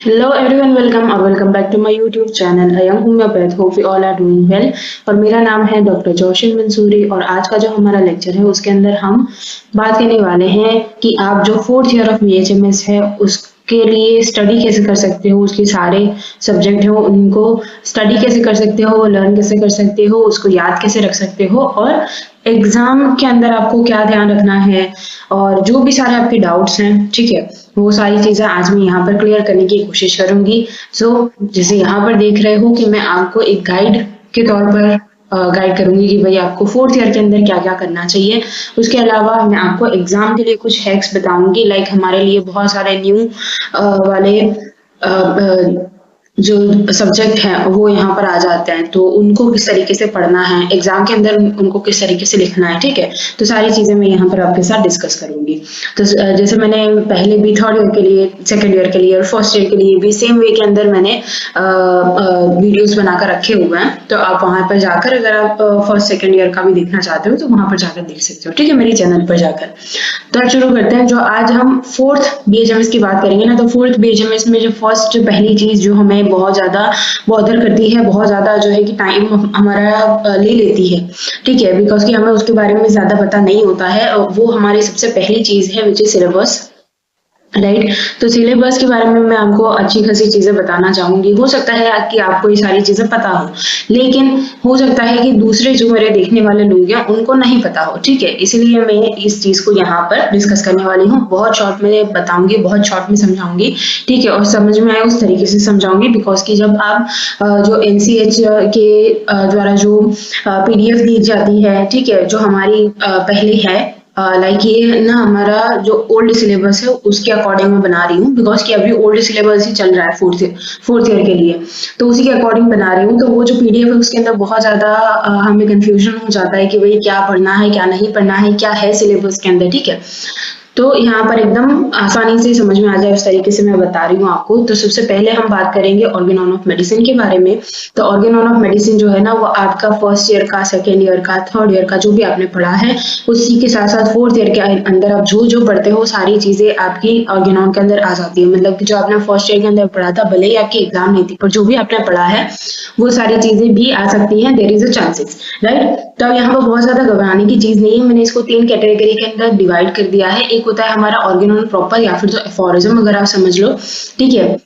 Hello everyone, welcome और welcome back to my YouTube channel I am homeopath. Hope you all are doing well. और मेरा नाम है doctor जोशिन Mansuri और आज का जो हमारा लेक्चर है उसके अंदर हम बात करने वाले हैं कि आप जो फोर्थ ईयर ऑफ बीएचएमएस है उसके लिए स्टडी कैसे कर सकते हो, उसके सारे सब्जेक्ट हो उनको स्टडी कैसे कर सकते हो, लर्न कैसे कर सकते हो, उसको याद कैसे रख सकते हो और एग्जाम के अंदर आपको क्या ध्यान रखना है और जो भी सारे आपके डाउट्स हैं, ठीक है, वो सारी चीजें आज मैं यहाँ पर क्लियर करने की कोशिश करूंगी। जैसे यहाँ पर देख रहे हो कि मैं आपको एक गाइड के तौर पर गाइड करूंगी कि भाई आपको फोर्थ ईयर के अंदर क्या क्या करना चाहिए। उसके अलावा मैं आपको एग्जाम के लिए कुछ हैक्स बताऊंगी, लाइक हमारे लिए बहुत सारे न्यू वाले जो सब्जेक्ट है वो यहाँ पर आ जाते हैं, तो उनको किस तरीके से पढ़ना है, एग्जाम के अंदर उनको किस तरीके से लिखना है, ठीक है। तो सारी चीजें मैं यहाँ पर आपके साथ डिस्कस करूंगी। तो जैसे मैंने पहले भी थर्ड ईयर के लिए, सेकंड ईयर के लिए और फर्स्ट ईयर के लिए भी सेम वे के अंदर मैंने वीडियोस बनाकर रखे हुए हैं, तो आप वहां पर जाकर अगर आप फर्स्ट सेकंड ईयर का भी देखना चाहते हो तो वहां पर जाकर देख सकते हो, ठीक है, मेरे चैनल पर जाकर। तो अब शुरू करते हैं। जो आज हम फोर्थ बीएचएमएस की बात करेंगे ना, तो फोर्थ बीएचएमएस में जो फर्स्ट पहली चीज जो हमें बहुत ज्यादा बॉदर करती है, बहुत ज्यादा जो है कि टाइम हमारा ले लेती है, ठीक है, बिकॉज कि हमें उसके बारे में ज्यादा पता नहीं होता है, वो हमारी सबसे पहली चीज है विच इज सिलेबस, राइट। तो सिलेबस के बारे में मैं आपको अच्छी खासी चीजें बताना चाहूंगी। हो सकता है कि आपको ये सारी चीजें पता हो, लेकिन हो सकता है कि दूसरे जो मेरे देखने वाले लोग हैं उनको नहीं पता हो, ठीक है, इसलिए मैं इस चीज को यहाँ पर डिस्कस करने वाली हूँ। बहुत शॉर्ट में बताऊंगी, बहुत शॉर्ट में समझाऊंगी, ठीक है, और समझ में आए उस तरीके से समझाऊंगी, बिकॉज कि जब आप जो एनसीएच के द्वारा जो पीडीएफ दी जाती है, ठीक है, जो हमारी पहले है, लाइक ये ना हमारा जो ओल्ड सिलेबस है उसके अकॉर्डिंग मैं बना रही हूँ, बिकॉज कि अभी ओल्ड सिलेबस ही चल रहा है फोर्थ ईयर के लिए, तो उसी के अकॉर्डिंग बना रही हूँ। तो वो जो पीडीएफ है उसके अंदर बहुत ज्यादा हमें कंफ्यूजन हो जाता है कि भाई क्या पढ़ना है, क्या नहीं पढ़ना है, क्या है सिलेबस के अंदर, ठीक है। तो यहाँ पर एकदम आसानी से समझ में आ जाए उस तरीके से मैं बता रही हूँ आपको। तो सबसे पहले हम बात करेंगे ऑर्गेनॉन ऑफ मेडिसिन के बारे में। तो ऑर्गेनॉन ऑफ मेडिसिन जो है ना, वो आपका फर्स्ट ईयर का, सेकेंड ईयर का, थर्ड ईयर का जो भी आपने पढ़ा है उसी के साथ साथ फोर्थ ईयर के अंदर आप जो जो पढ़ते हो सारी चीजें आपकी ऑर्गेनॉन के अंदर आ जाती है। मतलब कि जो आपने फर्स्ट ईयर के अंदर पढ़ा था, भले ही आपकी एग्जाम नहीं थी, पर जो भी आपने पढ़ा है वो सारी चीजें भी आ सकती हैं, there is a chances, right. तो यहाँ पर बहुत ज्यादा घबराने की चीज नहीं है। मैंने इसको 3 कैटेगरी के अंदर डिवाइड कर दिया है। एक होता है हमारा ऑर्गेनोन प्रॉपर, या फिर तो एफोरिज्म अगर आप समझ लो, ठीक है,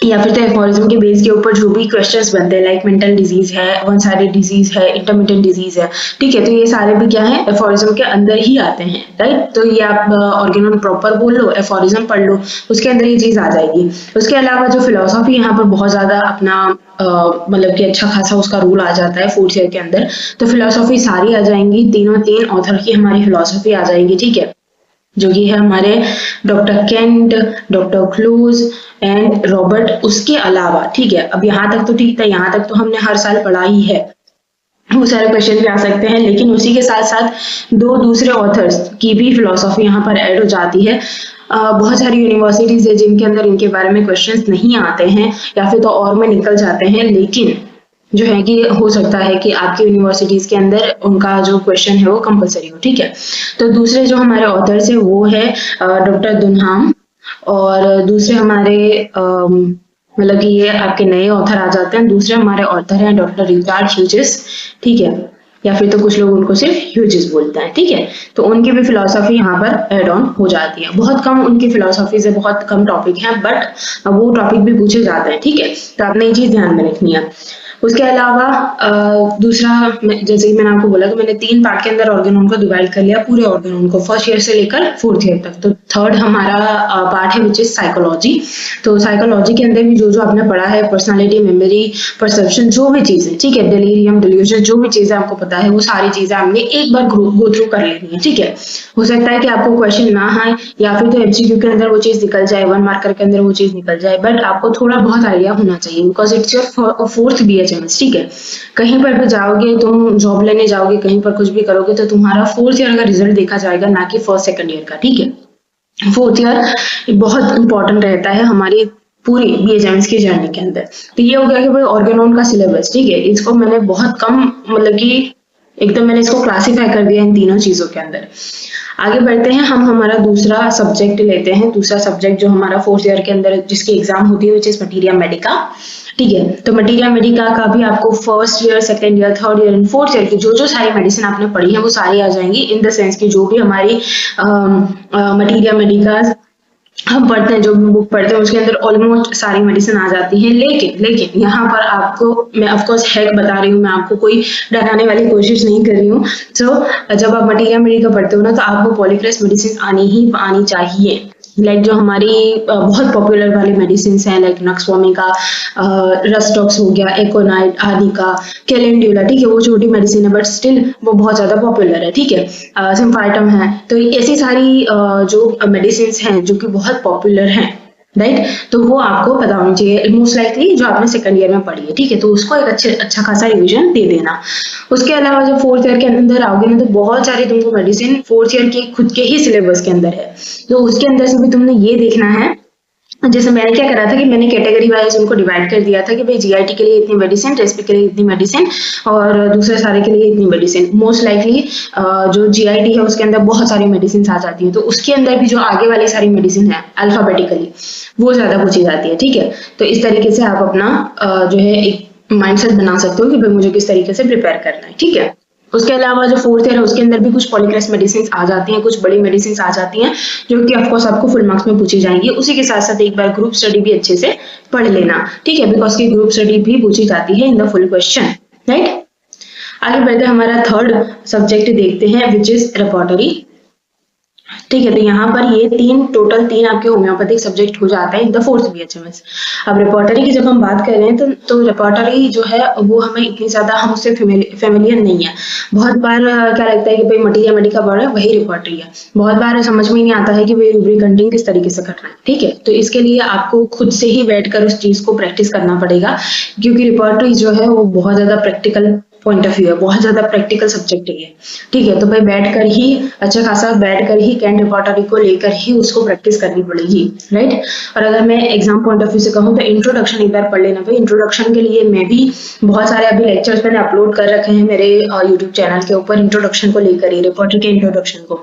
या फिर तो एफोरिज्म के बेस के ऊपर जो भी क्वेश्चंस बनते हैं, लाइक मेंटल डिजीज है, वन साइडेड डिजीज है, इंटरमिटेंट डिजीज है, ठीक है, तो ये सारे भी क्या है, एफोरिज्म के अंदर ही आते हैं, राइट। तो ये आप ऑर्गेनोन प्रॉपर बोल लो, एफोरिज्म पढ़ लो, उसके अंदर ये चीज आ जाएगी। उसके अलावा जो फिलोसॉफी यहाँ पर बहुत ज्यादा अपना मतलब कि अच्छा खासा उसका रूल आ जाता है फोर्थ ईयर के अंदर, तो फिलोसॉफी सारी आ जाएंगी, तीन ऑथर की हमारी फिलोसॉफी आ जाएंगी, ठीक है, जो कि है हमारे doctor Kent, doctor clues and Robert. उसके अलावा, ठीक है, अब यहाँ तक तो ठीक था, यहाँ तक तो हमने हर साल पढ़ा ही है, वो सारे क्वेश्चन भी आ सकते हैं, लेकिन उसी के साथ साथ 2 दूसरे ऑथर्स की भी फिलोसॉफी यहाँ पर ऐड हो जाती है। बहुत सारी यूनिवर्सिटीज है जिनके अंदर इनके बारे में क्वेश्चंस नहीं आते हैं या फिर तो और में निकल जाते हैं, लेकिन जो है कि हो सकता है कि आपकी यूनिवर्सिटीज के अंदर उनका जो क्वेश्चन है वो कंपलसरी हो, ठीक है। तो दूसरे जो हमारे ऑथर्स है वो है डॉक्टर दुनहाम, और दूसरे हमारे मतलब कि ये आपके नए ऑथर आ जाते हैं। दूसरे हमारे ऑथर हैं डॉक्टर रिचार्ड ह्यूजेस, ठीक है, या फिर तो कुछ लोग उनको सिर्फ ह्यूजेस बोलते हैं, ठीक है। तो उनकी भी फिलोसॉफी यहाँ पर एड ऑन हो जाती है। बहुत कम उनकी फिलोसॉफी से बहुत कम टॉपिक है, बट वो टॉपिक भी पूछे जाते हैं, ठीक है, तो आपने ये चीज ध्यान में रखनी है। उसके अलावा दूसरा, जैसे कि मैंने आपको बोला कि मैंने 3 पार्ट के अंदर ऑर्गेनोन को डिवाइड कर लिया, पूरे ऑर्गेनोन को फर्स्ट ईयर से लेकर फोर्थ ईयर तक। तो थर्ड हमारा पार्ट है विच इज साइकोलॉजी। तो साइकोलॉजी के अंदर भी जो जो आपने पढ़ा है, पर्सनालिटी, मेमोरी, परसेप्शन, जो भी चीजें, ठीक है, डिलीरियम, डिल्यूजन, जो भी चीजें आपको पता है वो सारी चीजें हमने एक बार गो थ्रू कर लेनी है, ठीक है। हो सकता है कि आपको क्वेश्चन ना आए या फिर तो एमसीक्यू के अंदर वो चीज निकल जाए, 1 मार्कर के अंदर वो चीज निकल जाए, बट आपको थोड़ा बहुत आइडिया होना चाहिए, because it's your fourth BHMS, ठीक है। कहीं पर भी जाओगे, तुम जॉब लेने जाओगे, कहीं पर कुछ भी करोगे, तो तुम्हारा फोर्थ ईयर का रिजल्ट देखा जाएगा, ना कि फर्स्ट सेकंड ईयर का, ठीक है। फोर्थ ईयर बहुत इंपॉर्टेंट रहता है हमारी पूरी बीएचएमएस की जर्नी के अंदर। तो ये हो गया कि भाई ऑर्गेनोन का सिलेबस, ठीक है, इसको मैंने बहुत कम, मतलब कि एकदम मैंने इसको क्लासिफाई कर दिया इन तीनों चीजों के अंदर। आगे बढ़ते हैं, हम हमारा दूसरा सब्जेक्ट लेते हैं, दूसरा सब्जेक्ट जो हमारा 4th ईयर के अंदर जिसकी एग्जाम होती है, विच इज मटीरिया मेडिका। ठीक है, तो मटीरिया मेडिका का भी आपको 1st year, 2nd year, 3rd year and 4th year की जो सारी मेडिसिन आपने पढ़ी है वो सारी आ जाएंगी, इन द सेंस की जो भी हमारी मटीरिया मेडिका हम पढ़ते हैं, जो भी बुक पढ़ते हैं उसके अंदर ऑलमोस्ट सारी मेडिसिन आ जाती है। लेकिन यहाँ पर आपको मैं ऑफ कोर्स हैक बता रही हूँ, मैं आपको कोई डराने वाली कोशिश नहीं कर रही हूँ। जब आप मटीरिया मेडिका पढ़ते हो ना, तो आपको पॉलीक्रेस मेडिसिन आनी चाहिए। लाइक जो हमारी बहुत पॉपुलर वाली मेडिसिन हैं, लाइक नक्सवामी का रस्टॉक्स हो गया, एकोनाइट आदि का, कैलेंड्यूला, ठीक है, वो छोटी मेडिसिन है बट स्टिल वो बहुत ज्यादा पॉपुलर है। ठीक है, सिम्फार्टम है, तो ऐसी सारी जो मेडिसिन हैं जो कि बहुत पॉपुलर हैं, राइट, तो वो आपको पता होनी चाहिए मोस्ट लाइकली, जो आपने 2nd ईयर में पढ़ी है। ठीक है, तो उसको एक अच्छा खासा रिवीजन दे देना। उसके अलावा जब 4th ईयर के अंदर आओगे ना, तो बहुत सारी तुमको मेडिसिन 4th ईयर के खुद के ही सिलेबस के अंदर है, तो उसके अंदर से भी तुमने ये देखना है। जैसे मैंने क्या करा था कि मैंने कैटेगरी वाइज उनको डिवाइड कर दिया था कि भाई जीआईटी के लिए इतनी मेडिसिन, रेस्पी के लिए इतनी मेडिसिन और दूसरे सारे के लिए इतनी मेडिसिन। मोस्ट लाइकली जो जीआईटी है उसके अंदर बहुत सारी मेडिसिन आ जाती है, तो उसके अंदर भी जो आगे वाली सारी मेडिसिन है अल्फाबेटिकली वो ज्यादा पूछी जाती है। ठीक है, तो इस तरीके से आप अपना जो है एक माइंडसेट बना सकते हो कि भाई मुझे किस तरीके से प्रिपेयर करना है। ठीक है, उसके अलावा जो 4th ईयर है उसके अंदर भी कुछ पॉलीक्रेस मेडिसिन आ जाती हैं, कुछ बड़ी मेडिसिन आ जाती हैं जो कि ऑफ कोर्स आपको फुल मार्क्स में पूछी जाएंगी। उसी के साथ साथ एक बार ग्रुप स्टडी भी अच्छे से पढ़ लेना। ठीक है, बिकॉज की ग्रुप स्टडी भी पूछी जाती है in the full question, right. आगे बढ़ते हमारा 3rd सब्जेक्ट देखते हैं, विच इज रेपर्टरी। ठीक है, तो यहाँ पर ये टोटल तीन आपके होम्योपैथिक सब्जेक्ट हो जाते हैं इन द 4th BHMS। अब रेपर्टरी की जब हम बात कर रहे हैं तो रेपर्टरी जो है वो हमें इतनी ज्यादा हम उससे फेमिलियर नहीं है। बहुत बार क्या लगता है कि भाई मटीरिया मेडिका पढ़ रहे हैं वही रेपर्टरी है, बहुत बार समझ में नहीं आता है कि भाई रूब्रिकेंटिंग किस तरीके से करना है। ठीक है, तो इसके लिए आपको खुद से ही बैठकर उस चीज को प्रैक्टिस करना पड़ेगा, क्योंकि रेपर्टरी जो है वो बहुत ज्यादा प्रैक्टिकल पॉइंट ऑफ व्यू है, बहुत ज्यादा प्रैक्टिकल सब्जेक्ट है। ठीक है, तो भाई बैठकर ही अच्छा खासा बैठकर ही कैंट रेपर्टरी को लेकर ही उसको प्रैक्टिस करनी पड़ेगी, राइट। और अगर मैं एग्जाम पॉइंट ऑफ व्यू से कहूँ तो इंट्रोडक्शन एक बार पढ़ लेना। भाई इंट्रोडक्शन के लिए मैं भी बहुत सारे अभी लेक्चर्स मैंने अपलोड कर रखे हैं मेरे यूट्यूब चैनल के ऊपर, इंट्रोडक्शन को लेकर ही, रेपर्टरी के इंट्रोडक्शन को।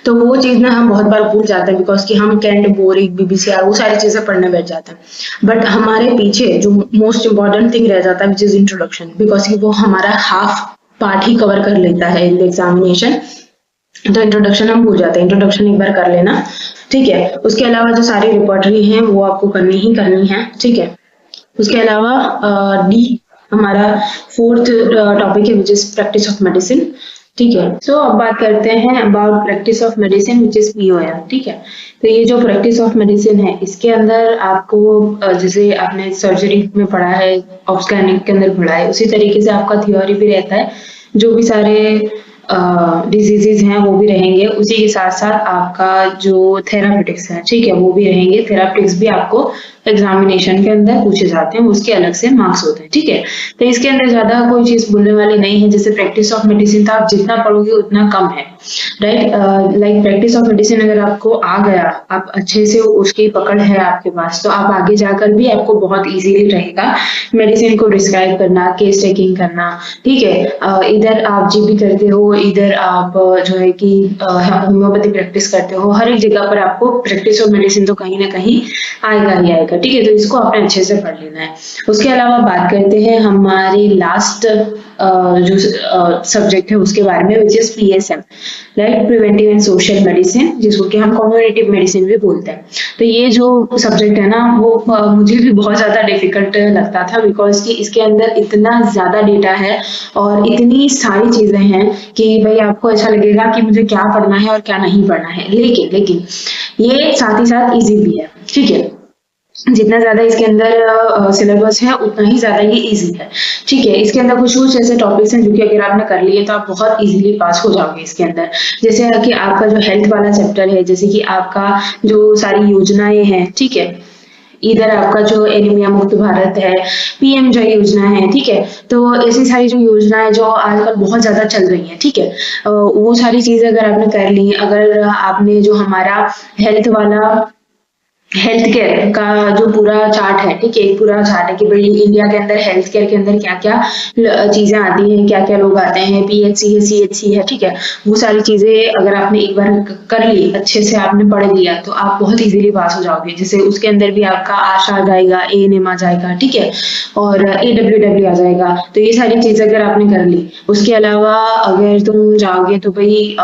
तो वो चीज ना हम बहुत बार भूल जाते हैं, बिकॉज कि हम कैंट, बोरिक, बीबीसीआर वो सारी चीजें पढ़ने बैठ जाते हैं, बट हमारे पीछे जो मोस्ट इंपॉर्टेंट थिंग रह जाता है विच इज इंट्रोडक्शन, बिकॉज कि वो हमारा हाफ पार्ट ही कवर कर लेता है इन द एग्जामिनेशन। तो इंट्रोडक्शन हम भूल जाते हैं, इंट्रोडक्शन एक बार कर लेना। ठीक है, उसके अलावा जो सारी रेपर्टरी हैं वो आपको करनी ही करनी है। ठीक है, उसके अलावा डी हमारा 4th टॉपिक है which is practice of medicine. ठीक है, सो अब बात करते हैं about practice of medicine which is POM। ठीक है, तो ये जो प्रैक्टिस ऑफ मेडिसिन है इसके अंदर आपको जैसे आपने सर्जरी में पढ़ा है, ऑब्स्टेट्रिक के अंदर पढ़ा है, उसी तरीके से आपका थ्योरी भी रहता है। जो भी सारे डिजीजेज हैं वो भी रहेंगे, उसी के साथ साथ आपका जो थेरापेटिक्स है, ठीक है, वो भी रहेंगे। थेरापेटिक्स भी आपको एग्जामिनेशन के अंदर पूछे जाते हैं, उसके अलग से मार्क्स होते हैं। ठीक है, तो इसके अंदर ज्यादा कोई चीज बोलने वाली नहीं है। जैसे प्रैक्टिस ऑफ मेडिसिन था, आप जितना पढ़ोगे उतना कम है, right. Like practice of medicine अगर आपको आ गया, आप अच्छे से उसकी पकड़ है आपके पास, तो आप आगे जाकर भी आपको बहुत इजीली रहेगा मेडिसिन को प्रिस्क्राइब करना, केस टेकिंग करना। ठीक है, इधर आप जीपी करते हो, इधर आप जो है कि होम्योपैथी प्रैक्टिस करते हो, हर एक जगह पर आपको प्रैक्टिस ऑफ मेडिसिन तो कहीं ना कहीं आएगा ही आएगा। ठीक है, तो इसको आपने अच्छे से पढ़ लेना है। उसके अलावा बात करते हैं हमारे लास्ट जो सब्जेक्ट है उसके बारे में, which is PSM, right, preventive and social medicine, जिसको कि हम कम्युनिटी मेडिसिन भी बोलते हैं। तो ये जो सब्जेक्ट है ना वो मुझे भी बहुत ज्यादा डिफिकल्ट लगता था, बिकॉज कि इसके अंदर इतना ज्यादा डेटा है और इतनी सारी चीजें हैं कि भाई आपको ऐसा लगेगा कि मुझे क्या पढ़ना है और क्या नहीं पढ़ना है। लेकिन ये साथ ही साथ इजी भी है। ठीक है, जितना ज्यादा इसके अंदर सिलेबस है उतना ही ज्यादा ये इजी है। ठीक है, इसके अंदर कुछ ऐसे टॉपिक्स हैं जो कि अगर आपने कर लिए तो आप बहुत इजीली पास हो जाओगे इसके अंदर। जैसे कि आपका जो हेल्थ वाला चैप्टर है, जैसे कि आपका जो सारी योजनाएं हैं, ठीक है, इधर आपका जो एनीमिया मुक्त भारत है, PM जय योजना है। ठीक है, तो ऐसी सारी जो योजनाएं जो आजकल बहुत ज्यादा चल रही हैं, ठीक है, वो सारी चीजें अगर आपने कर ली, अगर आपने जो हमारा हेल्थ वाला हेल्थ केयर का जो पूरा चार्ट है, ठीक है, एक पूरा चार्ट है कि भाई इंडिया के अंदर हेल्थ केयर के अंदर क्या क्या चीजें आती हैं, क्या क्या लोग आते हैं, पीएचसी है, सीएचसी है, ठीक है। वो सारी चीजें अगर आपने एक बार कर ली, अच्छे से आपने पढ़ लिया, तो आप बहुत इजीली पास हो जाओगे। जैसे उसके अंदर भी आपका आशा आ जाएगा, एएनएम आ जाएगा, ठीक है, और एडब्ल्यूडब्ल्यू आ जाएगा। तो ये सारी चीजें अगर आपने कर ली, उसके अलावा अगर तुम जाओगे तो भाई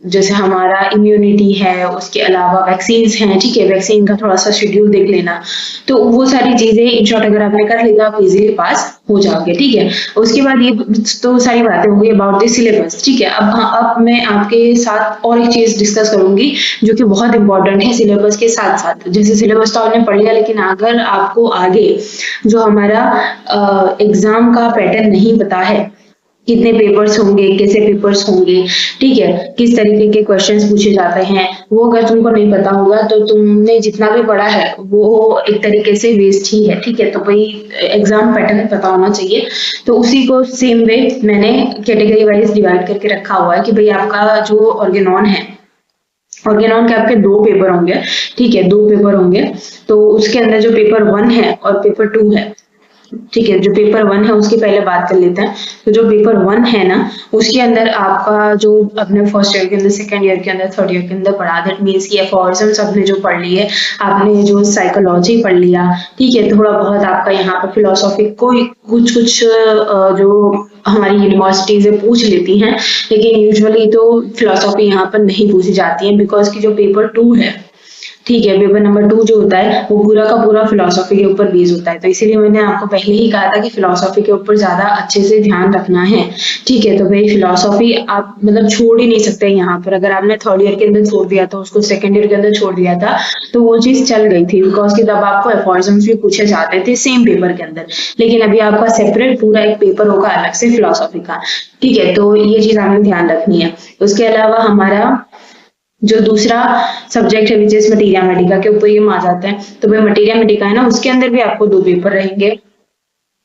जैसे हमारा इम्यूनिटी है, उसके अलावा वैक्सीन हैं, ठीक है, वैक्सीन का थोड़ा सा शेड्यूल देख लेना। तो वो सारी चीजें इन शॉर्ट अगर आपने कर ली तो आप इजीली पास हो जाओगे, ठीक है। उसके बाद ये तो सारी बातें हो गई अबाउट द सिलेबस, ठीक है। अब मैं आपके साथ और एक चीज डिस्कस करूंगी जो कि बहुत इंपॉर्टेंट है सिलेबस के साथ साथ। जैसे सिलेबस तो आपने पढ़ लिया, लेकिन अगर आपको आगे जो हमारा एग्जाम का पैटर्न नहीं पता है, कितने पेपर्स होंगे, कैसे पेपर्स होंगे, ठीक है, किस तरीके के क्वेश्चंस पूछे जाते हैं, वो अगर तुमको नहीं पता होगा तो तुमने जितना भी पढ़ा है वो एक तरीके से वेस्ट ही है, ठीक है। तो भाई एग्जाम पैटर्न पता होना चाहिए। तो उसी को सेम वे मैंने कैटेगरी वाइज डिवाइड करके रखा हुआ है कि भाई आपका जो ऑर्गेनॉन है, ऑर्गेनॉन के आपके 2 पेपर होंगे, ठीक है, 2 पेपर होंगे। तो उसके अंदर जो पेपर 1 है और पेपर 2 है, ठीक है, जो पेपर 1 है उसकी पहले बात कर लेते हैं। तो जो पेपर 1 है ना, उसके अंदर आपका जो अपने फर्स्ट ईयर के अंदर, सेकंड ईयर के अंदर, थर्ड ईयर के अंदर पढ़ा, दैट मीन्स की एफोरिज्म्स आपने जो पढ़ ली है, आपने जो साइकोलॉजी पढ़ लिया, ठीक है, थोड़ा बहुत आपका यहाँ पर फिलोसॉफी कोई कुछ जो हमारी यूनिवर्सिटीज पूछ लेती हैं, लेकिन यूजुअली तो फिलोसॉफी यहाँ पर नहीं पूछी जाती है, बिकॉज की जो पेपर 2 है, ठीक है, पेपर नंबर 2 जो होता है वो पूरा का पूरा फिलोसॉफी के ऊपर बेस होता है। तो इसीलिए मैंने आपको पहले ही कहा था कि फिलोसॉफी के ऊपर ज्यादा अच्छे से ध्यान रखना है, ठीक है। तो भाई फिलोसॉफी आप मतलब छोड़ ही नहीं सकते यहाँ पर। अगर आपने थर्ड ईयर के अंदर छोड़ दिया था, उसको सेकंड ईयर के अंदर छोड़ दिया था, तो वो चीज चल गई थी, बिकॉज कि तब आपको एफोरिज्म्स भी पूछे जाते थे सेम पेपर के अंदर। लेकिन अभी आपका सेपरेट पूरा एक पेपर होगा अलग से फिलोसॉफी का, ठीक है। तो ये चीज आपने ध्यान रखनी है। उसके अलावा हमारा जो दूसरा सब्जेक्ट है विच इज मटीरिया मेडिका के ऊपर ये आ जाता है। तो भाई मटीरिया मेडिका है ना, उसके अंदर भी आपको 2 पेपर रहेंगे,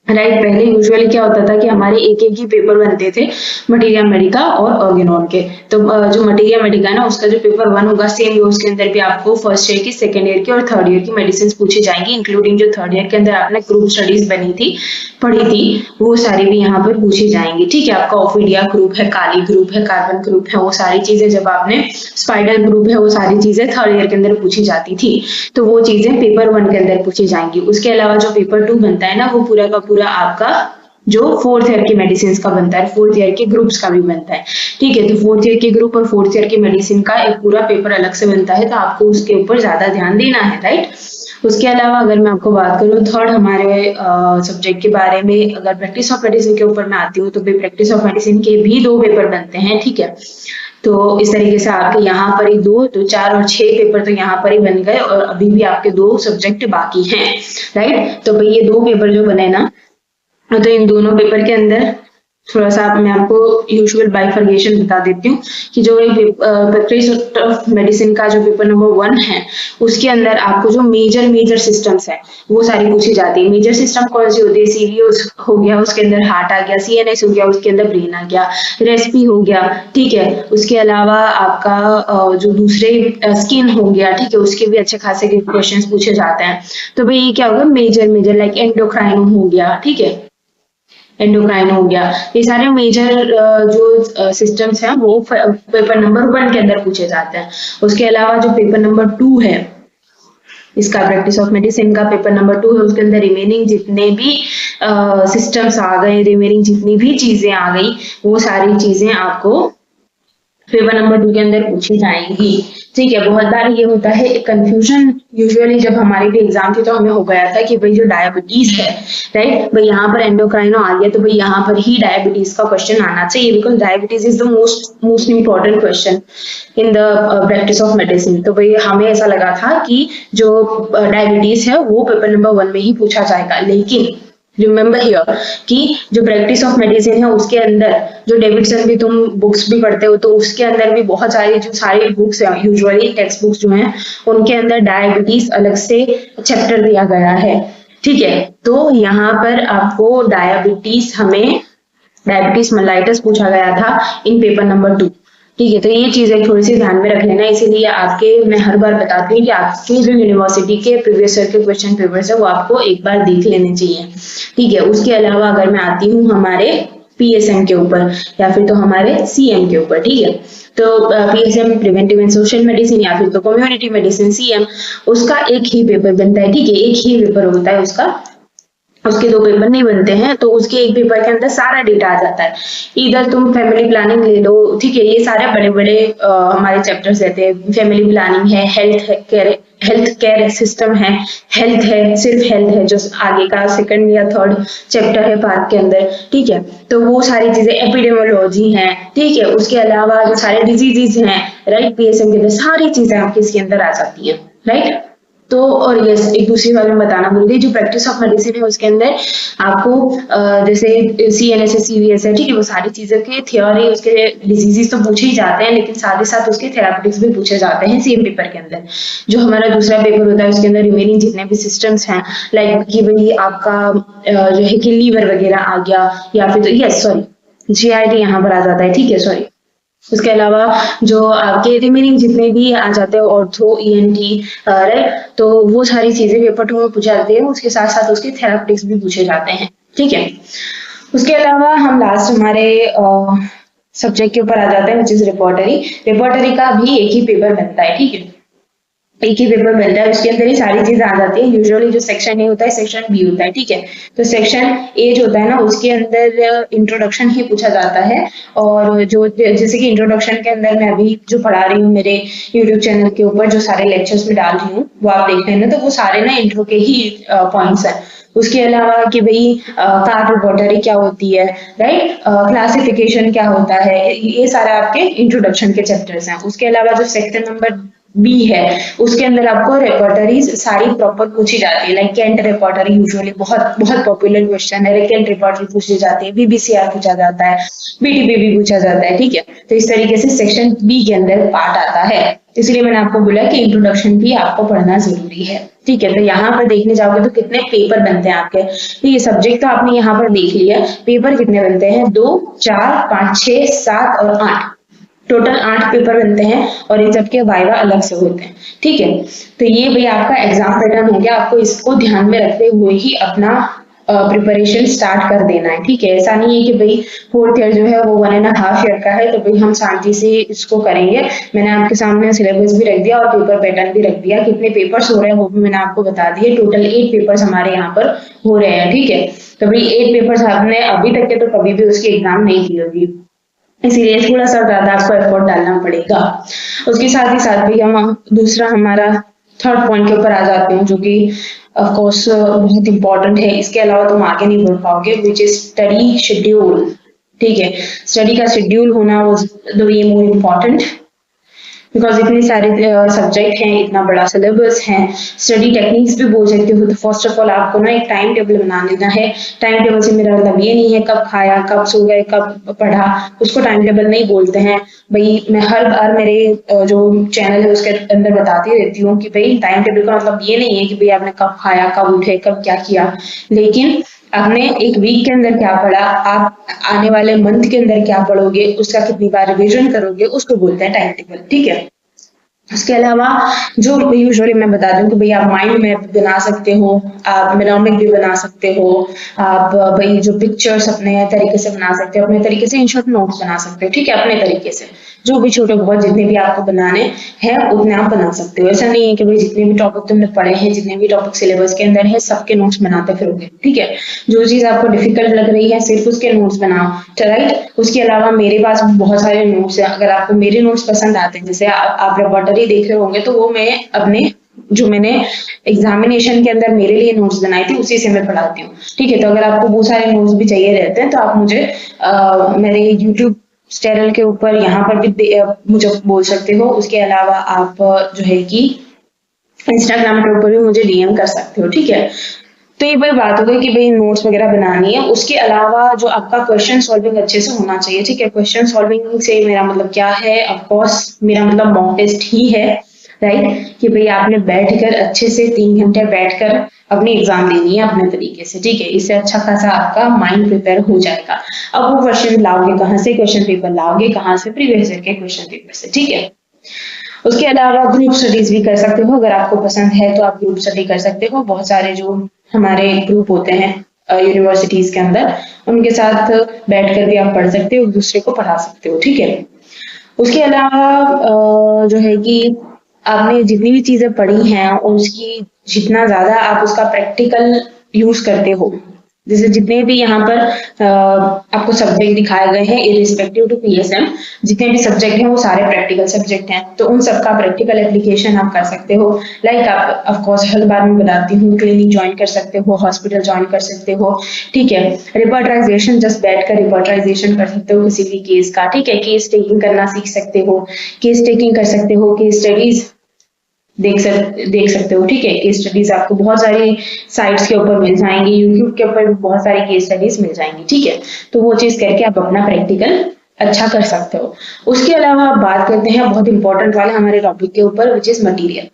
राइट। पहले यूजुअली क्या होता था कि हमारे एक ही पेपर बनते थे मटीरिया मेडिका और ऑर्गेनॉन के। तो जो मटीरिया मेडिका है ना, उसका जो पेपर 1 होगा सेम उसके अंदर भी आपको फर्स्ट ईयर की, सेकंड ईयर की और थर्ड ईयर की मेडिसिन पूछी जाएंगी, इंक्लूडिंग जो थर्ड ईयर के अंदर आपने ग्रुप स्टडीज बनी थी, पढ़ी थी, वो सारी भी यहाँ पर पूछी जाएंगी, ठीक है। आपका ओफिडिया ग्रुप है, काली ग्रुप है, कार्बन ग्रुप है, वो सारी चीजें जब आपने स्पाइडर ग्रुप है, वो सारी चीजें थर्ड ईयर के अंदर पूछी जाती थी, तो वो चीजें पेपर 1 के अंदर पूछी जाएंगी। उसके अलावा जो पेपर 2 बनता है ना, वो पूरा का पूरा आपका जो फोर्थ ईयर की मेडिसिन का बनता है, फोर्थ ईयर के ग्रुप्स का भी बनता है, ठीक है। तो फोर्थ ईयर के ग्रुप और फोर्थ ईयर की मेडिसिन का एक पूरा पेपर अलग से बनता है, तो आपको उसके ऊपर ज्यादा ध्यान देना है, राइट। उसके अलावा अगर मैं आपको बात करूँ थर्ड हमारे सब्जेक्ट के बारे में, अगर प्रैक्टिस ऑफ मेडिसिन के ऊपर मैं आती हूँ, तो प्रैक्टिस ऑफ मेडिसिन के भी 2 पेपर बनते हैं, ठीक है। तो इस तरीके से आपके यहाँ पर ही 2, तो 4 और 6 पेपर तो यहाँ पर ही बन गए, और अभी भी आपके 2 सब्जेक्ट बाकी हैं, राइट। तो भाई ये 2 पेपर जो बने ना, तो इन दोनों पेपर के अंदर थोड़ा सा मैं आपको यूजुअल बाइफर्गेशन बता देती हूँ कि जो प्रैक्टिस ऑफ मेडिसिन का जो पेपर नंबर 1 है, उसके अंदर आपको जो मेजर सिस्टम्स है वो सारी पूछी जाती है। मेजर सिस्टम कौन सी होती है? सीरियो हो गया, उसके अंदर हार्ट आ गया, सीएनएस हो गया, उसके अंदर ब्रेन आ गया, रेस्पी हो गया, ठीक है। उसके अलावा आपका जो दूसरे स्किन हो गया, ठीक है, उसके भी अच्छे खासे क्वेश्चंस पूछे जाते हैं। तो भाई ये क्या होगा, मेजर लाइक एंडोक्राइन हो गया, ठीक है, एंडोक्राइन हो गया, ये सारे मेजर जो सिस्टम्स हैं वो पेपर नंबर 1 के अंदर पूछे जाते हैं। उसके अलावा जो पेपर नंबर 2 है, इसका प्रैक्टिस ऑफ मेडिसिन का पेपर नंबर 2 है, उसके अंदर रिमेनिंग जितने भी सिस्टम्स आ गए, रिमेनिंग जितनी भी चीजें आ गई, वो सारी चीजें आपको पेपर नंबर 2 के अंदर पूछी जाएंगी, ठीक है। बहुत बार ये होता है कंफ्यूजन, यूजुअली जब हमारी भी एग्जाम थी तो हमें हो गया था कि भाई जो डायबिटीज है, राइट, भाई यहाँ पर एंडोक्राइनो आ गया, तो भाई यहाँ पर ही डायबिटीज का क्वेश्चन आना चाहिए, because diabetes is the most important question in the practice of medicine. तो भाई हमें ऐसा लगा था कि जो डायबिटीज है वो पेपर नंबर 1 में ही पूछा जाएगा, लेकिन रिमेम्बर हियर कि जो प्रैक्टिस ऑफ मेडिसिन है उसके अंदर जो डेविडसन भी तुम बुक्स भी पढ़ते हो, तो उसके अंदर भी बहुत सारी जो सारी बुक्स है, यूजुअली टेक्स्ट बुक्स जो हैं, उनके अंदर डायबिटीज अलग से चैप्टर दिया गया है, ठीक है। तो यहाँ पर आपको डायबिटीज मेलाइटस पूछा गया था इन पेपर नंबर 2, ठीक है, तो ये चीजें थोड़ी सी ध्यान में रख लेना। इसीलिए आपके मैं हर बार बताती हूँ कि आपके जो यूनिवर्सिटी के प्रीवियस ईयर के क्वेश्चन पेपर्स है वो आपको एक बार देख लेने चाहिए। ठीक है, उसके अलावा अगर मैं आती हूँ हमारे पीएसएम के ऊपर या फिर तो हमारे सीएम के ऊपर। ठीक है, तो PSM preventive and social medicine या फिर तो कम्युनिटी मेडिसिन सीएम, उसका एक ही पेपर बनता है। ठीक है, एक ही पेपर होता है उसका, उसके दो पेपर नहीं बनते हैं। तो उसके एक पेपर के अंदर सारा डेटा आ जाता है। इधर तुम फैमिली प्लानिंग ले लो, ठीक है, ये सारे बड़े बड़े हमारे चैप्टर्स रहते हैं। फैमिली प्लानिंग है, हेल्थ केयर सिस्टम है, हेल्थ है, सिर्फ हेल्थ है जो आगे का सेकंड या थर्ड चैप्टर है पार्ट के अंदर। ठीक है, तो वो सारी चीजें, एपिडेमोलॉजी है। ठीक है, उसके अलावा जो सारे डिजीजेज हैं, राइट, पीएसएम के अंदर सारी चीजें आपके इसके अंदर आ जाती है, राइट। तो और यस, एक दूसरी बात मैं बताना भूल गई, जो प्रैक्टिस ऑफ मेडिसिन है उसके अंदर आपको जैसे सीएनएस है, सीवीएस है, ठीक है, वो सारी चीजों के थ्योरी, उसके डिजीजेस तो पूछे ही जाते हैं, लेकिन साथ ही साथ उसके थेरापेटिक्स भी पूछे जाते हैं सेम पेपर के अंदर। जो हमारा दूसरा पेपर होता है उसके अंदर रिमेनिंग जितने भी सिस्टम्स हैं, लाइक कि भाई आपका जो है कि लीवर वगैरह आ गया, या फिर तो यस सॉरी जीआईटी यहाँ पर आ जाता है। ठीक है, सॉरी। उसके अलावा जो आपके रिमेनिंग जितने भी आ जाते हैं, ऑर्थो, ईएनटी, राइट, तो वो सारी चीजें पेपर 2 में पूछे जाते हैं। उसके साथ साथ उसके थेरापेटिक्स भी पूछे जाते हैं। ठीक है, उसके अलावा हम लास्ट हमारे सब्जेक्ट के ऊपर आ जाते हैं, विच इज रिपोर्टरी। रिपोर्टरी का भी एक ही पेपर बनता है। ठीक है, एक ही पेपर बनता है, उसके अंदर ही सारी चीजें आ जाती है। यूजुअली जो सेक्शन ए होता है, सेक्शन बी होता है। ठीक है, तो सेक्शन ए जो होता है ना, उसके अंदर इंट्रोडक्शन ही पूछा जाता है। और जो जैसे कि इंट्रोडक्शन के अंदर मैं अभी जो पढ़ा रही हूँ मेरे यूट्यूब चैनल के ऊपर, जो सारे लेक्चर्स में डाल रही हूँ वो आप देख रहे हैं ना, तो वो सारे ना इंट्रो के ही पॉइंट्स है। उसके अलावा कि भाई कार रिपोर्टरी क्या होती है, राइट, क्लासिफिकेशन क्या होता है, ये सारे आपके इंट्रोडक्शन के चैप्टर्स हैं। उसके अलावा जो सेक्शन नंबर बी है, उसके अंदर आपको रिपोर्टरीज सारी प्रॉपर पूछी जाती है। लाइक कैंट रिपोर्टरी यूजुअली बहुत बहुत पॉपुलर क्वेश्चन है, कैंट रिपोर्टरी पूछी जाती है, बीबीसीआर पूछा जाता है, बीटीपी भी पूछा जाता है। ठीक है, तो इस तरीके से सेक्शन बी के अंदर पार्ट आता है। इसलिए मैंने आपको बोला कि इंट्रोडक्शन भी आपको पढ़ना जरूरी है। ठीक है, तो यहाँ पर देखने जाओगे तो कितने पेपर बनते हैं आपके। ठीक है, सब्जेक्ट तो आपने यहाँ पर देख लिया, पेपर कितने बनते हैं, 2, 4, 5, 6, 7 और 8, टोटल 8 पेपर बनते हैं। और इन सबके वाइवा अलग से होते हैं। ठीक है, तो ये भाई आपका एग्जाम पैटर्न हो गया। आपको इसको ध्यान में रखते हुए ही अपना प्रिपरेशन स्टार्ट कर देना है। ठीक है, ऐसा नहीं है कि भाई 4th ईयर जो है वो 1.5 ईयर का है तो भाई हम शांति से इसको करेंगे। मैंने आपके सामने सिलेबस भी रख दिया और पेपर पैटर्न भी रख दिया, कितने पेपर्स हो रहे हैं वो भी मैंने आपको बता दिए। टोटल 8 पेपर्स हमारे यहाँ पर हो रहे हैं। ठीक है, तो भाई 8 पेपर्स आपने अभी तक के तो कभी भी उसकी एग्जाम नहीं दी होगी, इसीलिए थोड़ा सा ज्यादा आपको एफर्ट डालना पड़ेगा। उसके साथ ही साथ भी हम दूसरा हमारा थर्ड पॉइंट के ऊपर आ जाते हैं, जो कि ऑफ कोर्स बहुत इंपॉर्टेंट है। इसके अलावा तुम आगे नहीं बढ़ पाओगे, विच इज स्टडी शेड्यूल। ठीक है, स्टडी का शेड्यूल होना वो ये मोर इम्पोर्टेंट, बिकॉज इतने सारे सब्जेक्ट हैं, इतना बड़ा सिलेबस है। स्टडी टेक्निक्स भी बोल सकते हो। तो फर्स्ट ऑफ ऑल आपको ना एक टाइम टेबल बना लेना है। टाइम टेबल से मेरा मतलब ये नहीं है कब खाया, कब सो गए, कब पढ़ा, उसको टाइम टेबल नहीं बोलते हैं। भाई मैं हर बार मेरे जो चैनल है उसके अंदर बताती रहती हूँ कि भाई टाइम टेबल का मतलब ये नहीं है कि भाई आपने कब खाया, कब उठे, कब क्या किया, लेकिन आपने एक वीक के अंदर क्या पढ़ा, आप आने वाले मंथ के अंदर क्या पढ़ोगे, उसका कितनी बार रिविजन करोगे, उसको बोलते हैं टाइम टेबल। ठीक है, उसके अलावा जो यूजुअली मैं बता दूं कि भाई आप माइंड मैप बना सकते हो, आप मेनोमिक भी बना सकते हो, आप भाई जो पिक्चर्स अपने तरीके से बना सकते हो, अपने तरीके से इन शॉर्ट नोट्स बना सकते हो। ठीक है, अपने तरीके से जो भी छोटे बहुत जितने भी आपको बनाने हैं उतने आप बना सकते हो। ऐसा नहीं है कि भाई जितने भी टॉपिक तुमने पढ़े हैं, जितने भी टॉपिक सिलेबस के अंदर है, सबके नोट्स बनाते फिरोगे। ठीक है, जो चीज आपको डिफिकल्ट लग रही है सिर्फ उसके नोट्स बनाओ, राइट। उसके अलावा मेरे पास बहुत सारे नोट्स हैं, अगर आपको मेरे नोट्स पसंद आते हैं, जैसे आप रिपोर्टरी देख रहे होंगे तो वो मैं अपने जो मैंने एग्जामिनेशन के अंदर मेरे लिए नोट्स बनाई थी उसी से मैं पढ़ाती हूँ। ठीक है, तो अगर आपको बहुत सारे नोट्स भी चाहिए रहते हैं तो आप मुझे मेरे यूट्यूब चैनल के ऊपर यहाँ पर भी मुझे बोल सकते हो। उसके अलावा आप जो है कि इंस्टाग्राम के ऊपर भी मुझे डीएम कर सकते हो। ठीक है, तो ये भाई बात हो गई कि भाई नोट्स वगैरह बनानी है। उसके अलावा जो आपका क्वेश्चन सॉल्विंग अच्छे से होना चाहिए। ठीक है, क्वेश्चन सॉल्विंग से मेरा मतलब क्या है, ऑफ कोर्स मेरा मतलब मॉक टेस्ट ही है, राइट, कि भाई आपने बैठकर अच्छे से 3 घंटे बैठकर अपनी एग्जाम देनी है अपने तरीके से, ठीक है। इससे अच्छा खासा आपका माइंड प्रिपेयर हो जाएगा। अब वो क्वेश्चन लाओगे कहाँ से, क्वेश्चन पेपर लाओगे कहाँ से, प्रीवियस ईयर के क्वेश्चन पेपर से, ठीक है। उसके अलावा ग्रुप स्टडीज भी कर सकते हो, अगर आपको पसंद है तो आप ग्रुप स्टडी कर सकते हो। बहुत सारे जो हमारे ग्रुप होते हैं यूनिवर्सिटीज के अंदर, उनके साथ बैठकर भी आप पढ़ सकते हो, एक दूसरे को पढ़ा सकते हो, ठीक है। उसके अलावा जो है कि आपने जितनी भी चीजें पढ़ी हैं और उसकी जितना ज्यादा आप उसका प्रैक्टिकल यूज करते हो, जैसे जितने भी यहाँ पर आपको सब्जेक्ट दिखाए गए हैं इरिस्पेक्टिव टू पीएसएम, जितने भी सब्जेक्ट हैं वो सारे प्रैक्टिकल सब्जेक्ट हैं, तो उन सबका प्रैक्टिकल एप्लीकेशन आप कर सकते हो। लाइक आप ऑफ कोर्स हर बार मैं बताती हूँ, क्लिनिक ज्वाइन कर सकते हो, हॉस्पिटल ज्वाइन कर सकते हो, ठीक है। रिपोर्टराइजेशन जस्ट बैठकर रिपोर्टराइजेशन कर सकते हो किसी भी केस का, ठीक है। केस टेकिंग करना सीख सकते हो, केस टेकिंग कर सकते हो, केस स्टडीज देख सकते हो, ठीक है। केस स्टडीज आपको बहुत सारी साइट्स के ऊपर मिल जाएंगी, यूट्यूब के ऊपर भी बहुत सारी केस स्टडीज मिल जाएंगी, ठीक है। तो वो चीज करके आप अपना प्रैक्टिकल अच्छा कर सकते हो। उसके अलावा आप बात करते हैं बहुत इंपॉर्टेंट वाले हमारे टॉपिक के ऊपर, विच इज मटीरियल,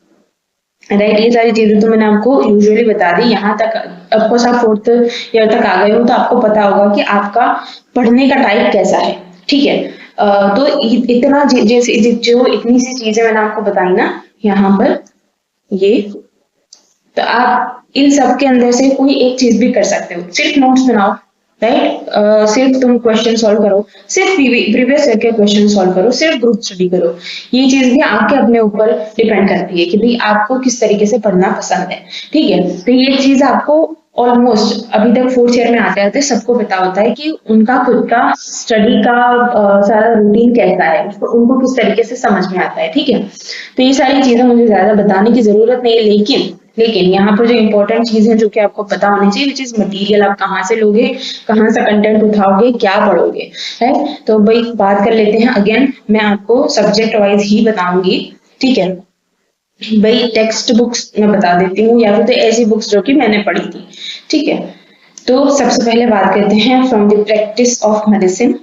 राइट। ये सारी चीजें तो मैंने आपको यूजुअली बता दी। यहाँ तक आपको आप 4th ईयर तक आ गए हो तो आपको पता होगा कि आपका पढ़ने का टाइप कैसा है, ठीक है। तो इतना जैसे जो इतनी सी चीजें मैंने आपको बताई ना यहाँ पर, ये तो आप इन सब के अंदर से कोई एक चीज भी कर सकते हो। सिर्फ नोट्स बनाओ, राइट। सिर्फ तुम क्वेश्चन सॉल्व करो, सिर्फ प्रीवियस ईयर के क्वेश्चन सॉल्व करो, सिर्फ ग्रुप स्टडी करो। ये चीज भी आपके अपने ऊपर डिपेंड करती है कि भाई आपको किस तरीके से पढ़ना पसंद है, ठीक है। तो ये चीज आपको ऑलमोस्ट अभी तक 4th ईयर में आते आते सबको पता होता है कि उनका खुद का स्टडी का सारा रूटीन कैसा है, उनको किस तरीके से समझ में आता है, ठीक है। तो ये सारी चीजें मुझे ज्यादा बताने की जरूरत नहीं है, लेकिन यहाँ पर जो इम्पोर्टेंट चीज है जो कि आपको पता होनी चाहिए, विच इज मटीरियल, आप कहाँ से लोगे, कहाँ से कंटेंट उठाओगे, क्या पढ़ोगे, है। तो भाई बात कर लेते हैं। अगेन मैं आपको सब्जेक्ट वाइज ही बताऊंगी, ठीक है। भाई टेक्स्ट बुक्स मैं बता देती हूँ या फिर तो ऐसी बुक्स जो कि मैंने पढ़ी थी, ठीक है। तो सबसे पहले बात करते हैं from the practice of medicine,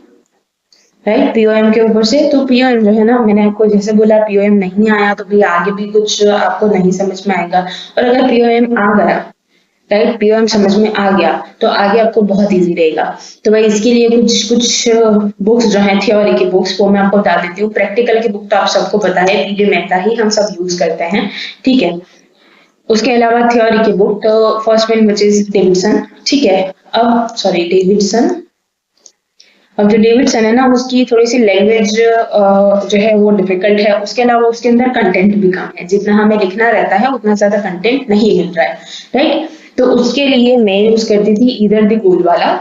right, POM के ऊपर से। तो पीओएम जो है ना, मैंने आपको जैसे बोला पीओएम नहीं आया तो भी आगे भी कुछ आपको नहीं समझ में आएगा, और अगर पीओएम आ गया, राइट, पीओएम समझ में आ गया तो आगे आपको बहुत इजी रहेगा। तो भाई इसके लिए कुछ बुक्स जो है थ्योरी की बुक्स, वो मैं आपको बता देती हूँ। प्रैक्टिकल की बुक तो आप सबको पता है, पीडी मेहता ही हम सब यूज करते हैं, ठीक है। उसके अलावा थ्योरी की बुक, तो first one which is Davidson, ठीक है। डेविडसन, अब जो डेविडसन है ना, उसकी थोड़ी सी लैंग्वेज जो है वो डिफिकल्ट है। उसके अलावा उसके अंदर कंटेंट भी कम है, जितना हमें लिखना रहता है उतना ज्यादा कंटेंट नहीं मिल रहा है, राइट। तो उसके लिए मैं यूज करती थी इधर दी गोल वाला,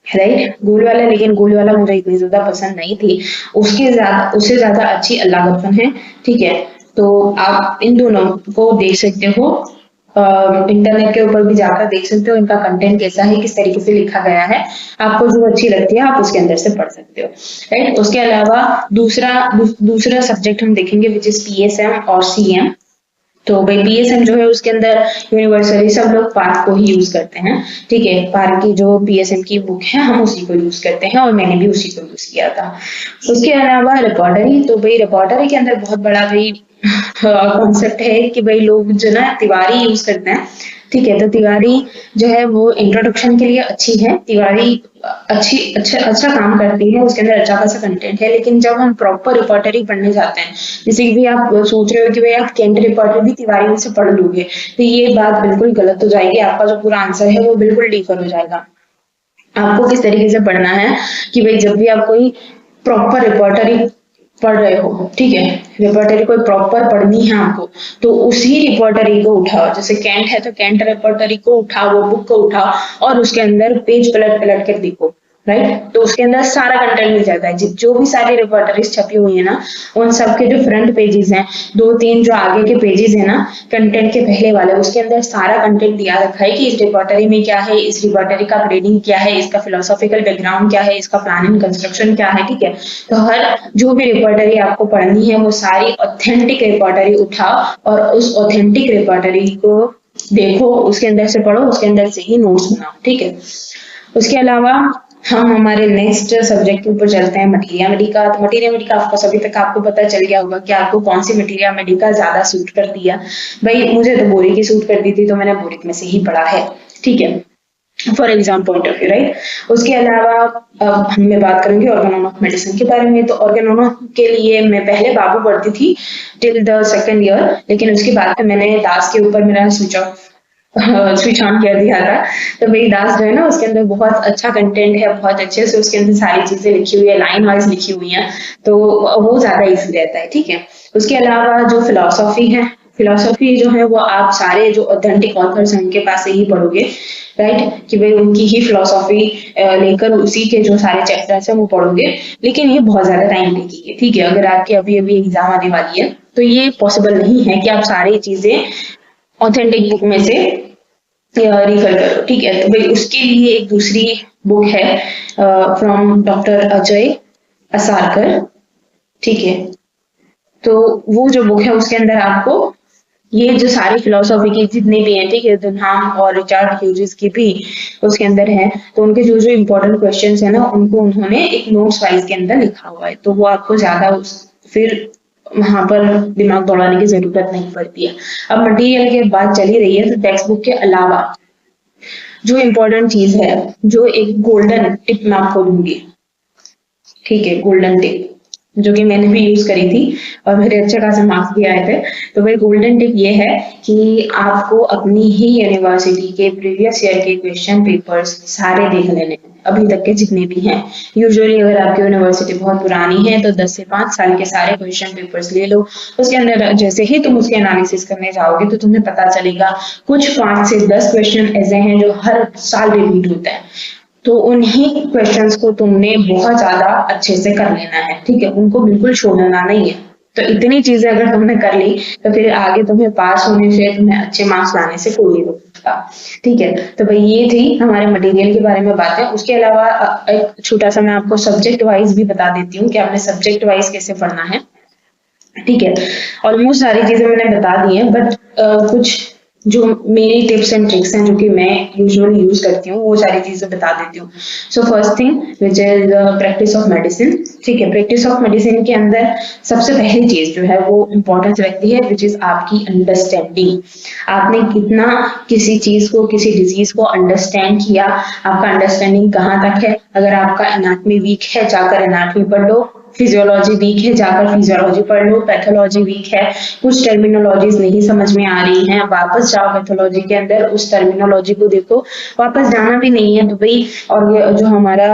राइट, गोल वाला। लेकिन गोल वाला मुझे इतनी ज्यादा पसंद नहीं थी, उससे ज्यादा अच्छी अल्लागप्पन है, ठीक है। तो आप इन दोनों को देख सकते हो, इंटरनेट के ऊपर भी जाकर देख सकते हो इनका कंटेंट कैसा है, किस तरीके से लिखा गया है। आपको जो अच्छी लगती है आप उसके अंदर से पढ़ सकते हो, राइट। उसके अलावा दूसरा सब्जेक्ट हम देखेंगे विच इज पीएसएम और सीएम। तो भाई पीएसएम जो है उसके अंदर यूनिवर्सली सब लोग पार्क को ही यूज करते हैं, ठीक है। पार्क की जो पीएसएम की बुक है हम उसी को यूज करते हैं, और मैंने भी उसी को यूज किया था। उसके अलावा रिपोर्टरी, तो भाई रिपोर्टरी के अंदर बहुत बड़ा भाई कॉन्सेप्ट है कि भाई लोग जो ना तिवारी यूज करते हैं, ठीक है। तो तिवारी जो है वो इंट्रोडक्शन के लिए अच्छी है, तिवारी अच्छा काम करती है, उसके अंदर अच्छा खासा कंटेंट है। लेकिन जब हम प्रॉपर रिपोर्टरी पढ़ने जाते हैं, जैसे कि भाई आप सोच रहे हो कि भाई आप कैंट रिपोर्टरी भी तिवारी में से पढ़ लोगे, तो ये बात बिल्कुल गलत हो जाएगी। आपका जो पूरा आंसर है वो बिल्कुल डिफर हो जाएगा। आपको किस तरीके से पढ़ना है कि भाई जब भी आप कोई प्रॉपर रिपोर्टरी पढ़ रहे हो, ठीक है, रिपोर्टरी कोई प्रॉपर पढ़नी है आपको, तो उसी रिपोर्टरी को उठाओ। जैसे कैंट है तो कैंट रिपोर्टरी को उठाओ, वो बुक को उठाओ और उसके अंदर पेज पलट कर देखो, राइट। तो उसके अंदर सारा कंटेंट मिल जाता है। जो भी सारी रिपोर्टरीज छपी हुई है ना, उन सब के जो फ्रंट पेजेस हैं, 2-3 जो आगे के पेजेस है ना कंटेंट के पहले वाले, उसके अंदर सारा कंटेंट दिया रखा है कि इस रिपोर्टरी में क्या है, इस रिपोर्टरी का ग्रेडिंग क्या है, इसका फिलोसॉफिकल बैकग्राउंड क्या है, इसका प्लान एंड कंस्ट्रक्शन क्या है, ठीक है। तो हर जो भी रिपोर्टरी आपको पढ़नी है वो सारी ऑथेंटिक रिपोर्टरी उठाओ और उस ऑथेंटिक रिपोर्टरी को देखो, उसके अंदर से पढ़ो, उसके अंदर से ही नोट्स बनाओ, ठीक है। उसके अलावा हम हमारे नेक्स्ट सब्जेक्ट के ऊपर चलते हैं, मटीरिया मेडिका। तो मटीरिया मेडिका ऑफकोर्स अभी तक आपको पता चल गया होगा कि आपको कौन सी मटीरिया मेडिका ज्यादा सूट करती है। भाई मुझे तो बोरिक ही सूट करती थी, तो मैंने बोरिक में से ही पढ़ा है, ठीक है, for exam point of view, right. उसके अलावा अब मैं बात करूंगी ऑर्गेनोन ऑफ मेडिसिन के बारे में। तो ऑर्गेनोन के लिए मैं पहले बाबू पढ़ती थी टिल द सेकंड ईयर, लेकिन उसके बाद मैंने दास के ऊपर मेरा स्विच ऑन कर दिया था। तो भाई दास जो है ना, उसके अंदर बहुत अच्छा कंटेंट है, बहुत अच्छे से उसके अंदर सारी चीजें लिखी हुई है, लाइन वाइज लिखी हुई है, तो वो ज्यादा इजी रहता है, ठीक है। उसके अलावा जो फिलोसॉफी है, फिलोसॉफी जो है वो आप सारे जो ऑथेंटिक ऑथर्स हैं उनके पास से ही पढ़ोगे, राइट, कि भाई उनकी ही फिलोसॉफी लेकर उसी के जो सारे चैप्टर्स हैं वो पढ़ोगे। लेकिन ये बहुत ज्यादा टाइम टेकिंग है, ठीक है। अगर आपकी अभी अभी एग्जाम आने वाली है तो ये पॉसिबल नहीं है कि आप सारी चीजें ऑथेंटिक बुक में से रिफर करो, ठीक है। तो भाई उसके लिए एक दूसरी बुक है फ्रॉम डॉक्टर अजय असारकर, ठीक है। तो वो जो बुक है उसके अंदर आपको ये जो सारी फिलोसॉफी की जितनी भी हैं, ठीक है, दुनहाम और रिचार्ड ह्यूजेस की भी उसके अंदर है। तो उनके जो जो इम्पोर्टेंट क्वेश्चंस है ना, उनको उन्होंने एक नोट्स वाइज के अंदर लिखा हुआ है, तो वो आपको ज्यादा फिर वहां पर दिमाग दौड़ाने की जरूरत नहीं पड़ती है। अब मटेरियल की बात चली रही है, तो टेक्स्ट बुक के अलावा जो इम्पोर्टेंट चीज है, जो एक गोल्डन टिप मैं आपको दूंगी, ठीक है, गोल्डन टिप जो कि मैंने भी यूज करी थी और मेरे अच्छे खासे मार्क्स भी आए थे। तो भाई गोल्डन टिप ये है कि आपको अपनी ही यूनिवर्सिटी के प्रीवियस ईयर के क्वेश्चन पेपर्स सारे देख लेने हैं, अभी तक के जितने भी हैं। यूजुअली अगर आपकी यूनिवर्सिटी बहुत पुरानी है तो 10 से 5 साल के सारे क्वेश्चन पेपर्स ले लो। उसके अंदर जैसे ही तुम उसके एनालिसिस करने जाओगे तो तुम्हें पता चलेगा कुछ 5 से 10 क्वेश्चन ऐसे हैं जो हर साल रिपीट होते हैं, तो उन्हीं क्वेश्चंस को तुमने बहुत ज्यादा अच्छे से कर लेना है, ठीक है, उनको बिल्कुल छोड़ना नहीं है। तो इतनी चीजें अगर तुमने कर ली तो फिर आगे तुम्हें पास होने से, तुम्हें अच्छे मार्क्स लाने से कोई नहीं रोकता, ठीक है। तो भाई ये थी हमारे मटेरियल के बारे में बातें। उसके अलावा एक छोटा सा मैं आपको सब्जेक्ट वाइज भी बता देती हूँ कि आपने सब्जेक्ट वाइज कैसे पढ़ना है, ठीक है। ऑलमोस्ट सारी चीजें मैंने बता दी है, बट कुछ जो मेरी टिप्स एंड ट्रिक्स हैं जो कि मैं यूजुअली यूज करती हूँ वो सारी चीजें बता देती हूँ। So first thing which is practice of medicine, ठीक है। प्रैक्टिस ऑफ मेडिसिन के अंदर सबसे पहली चीज जो है वो इम्पोर्टेंस रखती है विच इज आपकी अंडरस्टैंडिंग। आपने कितना किसी चीज को, किसी डिजीज को अंडरस्टैंड किया, आपका अंडरस्टैंडिंग कहाँ तक है। अगर आपका एनाटमी वीक है जाकर एनाटमी पढ़ लो, फिजियोलॉजी वीक है जाकर फिजियोलॉजी पढ़ लो, पैथोलॉजी वीक है, कुछ टर्मिनोलॉजीज नहीं समझ में आ रही हैं, वापस जाओ पैथोलॉजी के अंदर, उस टर्मिनोलॉजी को देखो, वापस जाना भी नहीं है तो भाई, और ये जो हमारा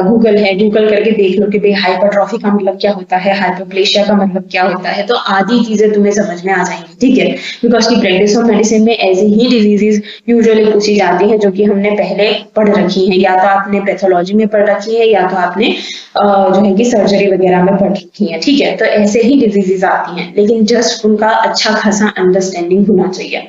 गूगल है, गूगल करके देख लो कि भाई हाइपरट्रॉफी का मतलब क्या होता है, हाइपरप्लेशिया का मतलब क्या होता है, तो आधी चीजें तुम्हें समझ में आ जाएंगी, ठीक है। बिकॉज की प्रैक्टिस ऑफ मेडिसिन में ऐसी ही डिजीजेज यूजुअली पूछी जाती है जो कि हमने पहले पढ़ रखी है, या तो आपने पैथोलॉजी में पढ़ रखी है या तो आपने जो है कि सर्जरी वगैरह में पढ़ रखी है, ठीक है। तो ऐसे ही डिजीजेस आती हैं, लेकिन जस्ट उनका अच्छा खासा अंडरस्टैंडिंग होना चाहिए।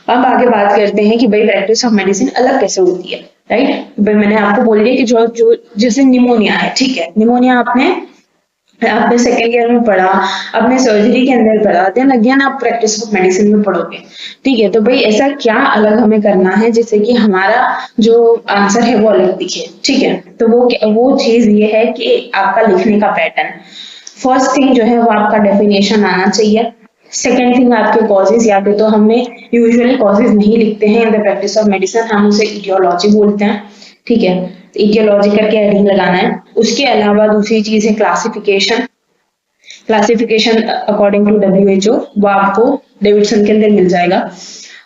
अब आगे बात करते हैं कि भाई प्रैक्टिस ऑफ मेडिसिन अलग कैसे होती है, राइट। भाई मैंने आपको बोल दिया कि जो जैसे निमोनिया है, ठीक है, निमोनिया आपने सेकेंड ईयर में पढ़ा, आपने सर्जरी के अंदर पढ़ा, देन अगेन आप प्रैक्टिस ऑफ मेडिसिन में पढ़ोगे, ठीक है। तो भाई ऐसा क्या अलग हमें करना है जिससे कि हमारा जो आंसर है वो अलग दिखे, ठीक है। तो वो चीज ये है कि आपका लिखने का पैटर्न। फर्स्ट थिंग जो है वो आपका डेफिनेशन आना चाहिए। सेकेंड थिंग आपके कॉजेज, या फिर तो हमें यूजुअली कॉजेज नहीं लिखते हैं in the practice of medicine, हम उसे इटियोलॉजी बोलते हैं, ठीक है। इटियोलॉजी करके हेडिंग लगाना है। उसके अलावा दूसरी चीज है classification. Classification according to WHO, वो आपको डेविडसन के अंदर मिल जाएगा।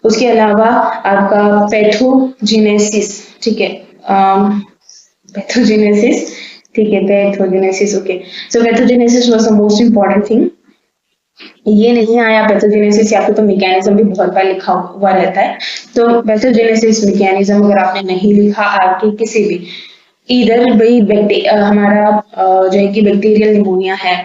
उसके अलावा आपका पैथोजेनेसिस, ठीक है, पैथोजेनेसिस, ठीक है, pathogenesis, okay. So pathogenesis was the most important thing. ये नहीं आया पैथोजेनेसिस या फिर तो मैकेनिज्म भी बहुत बार लिखा हुआ रहता है, तो पैथोजेनेसिस मैकेनिज्म अगर आपने नहीं लिखा आपके किसी भी इधर भाई हमारा जो है कि बैक्टीरियल निमोनिया है,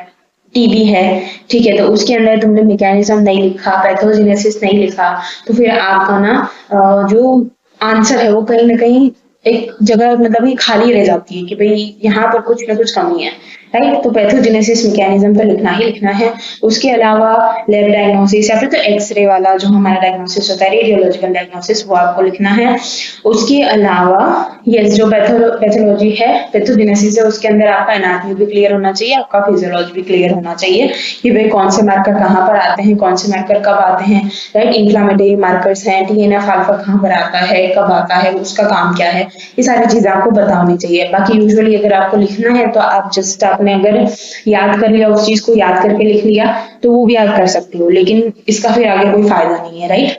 टीबी है, ठीक है, तो उसके अंदर तुमने मैकेनिज्म नहीं लिखा, पैथोजेनेसिस नहीं लिखा, तो फिर आपका ना जो आंसर है वो कहीं ना कहीं एक जगह मतलब ही खाली रह जाती है कि भाई यहाँ पर कुछ ना कुछ कमी है, राइट। तो पैथोजेनेसिस मैकेनिज्म तो लिखना ही लिखना है। उसके अलावा लैब डायग्नोसिस या फिर तो एक्सरे वाला जो हमारा डायग्नोसिस होता है, रेडियोलॉजिकल डायग्नोसिस, वो आपको लिखना है। उसके अलावा यस, जो पैथोलॉजी है, पैथोजेनेसिस है, उसके अंदर आपका एनाटॉमी भी क्लियर होना चाहिए, आपका फिजियोलॉजी भी क्लियर होना चाहिए कि भाई कौन से मार्कर कहाँ पर आते हैं, कौन से मार्कर कब आते हैं, राइट। इन्फ्लामेटरी मार्कर्स हैं, TNF अल्फा कहाँ पर आता है, कब आता है, उसका काम क्या है, ये सारी चीजें आपको पता होनी चाहिए। बाकी यूजुअली अगर आपको लिखना है तो आप जस्ट आपने अगर याद कर लिया, उस चीज को याद करके लिख लिया तो वो भी आप कर सकते हो, लेकिन इसका फिर आगे कोई फायदा नहीं है, राइट।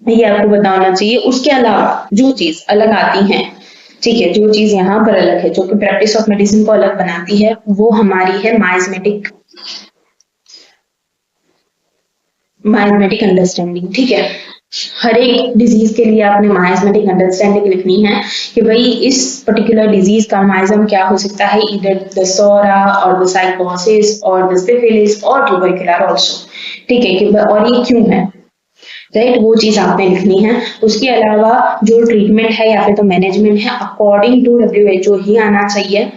ये आपको पता होना चाहिए। उसके अलावा जो चीज अलग आती है, ठीक है, जो चीज यहाँ पर अलग है, जो कि प्रैक्टिस ऑफ मेडिसिन को अलग बनाती है, वो हमारी है माइजमेटिक अंडरस्टैंडिंग, ठीक है। हर एक डिजीज के लिए आपने माइजमेटिक अंडरस्टैंडिंग लिखनी है कि भाई इस पर्टिकुलर डिजीज का माइजम क्या हो सकता है, इधर द सोरा और द साइकोसिस और द सिफिलिस और ट्यूबरकुलर आल्सो, ठीक है, कि और ये क्यों है, राइट, वो चीज आपने लिखनी है। उसके अलावा जो ट्रीटमेंट है या फिर तो मैनेजमेंट है, अकॉर्डिंग टू WHO ही आना चाहिए,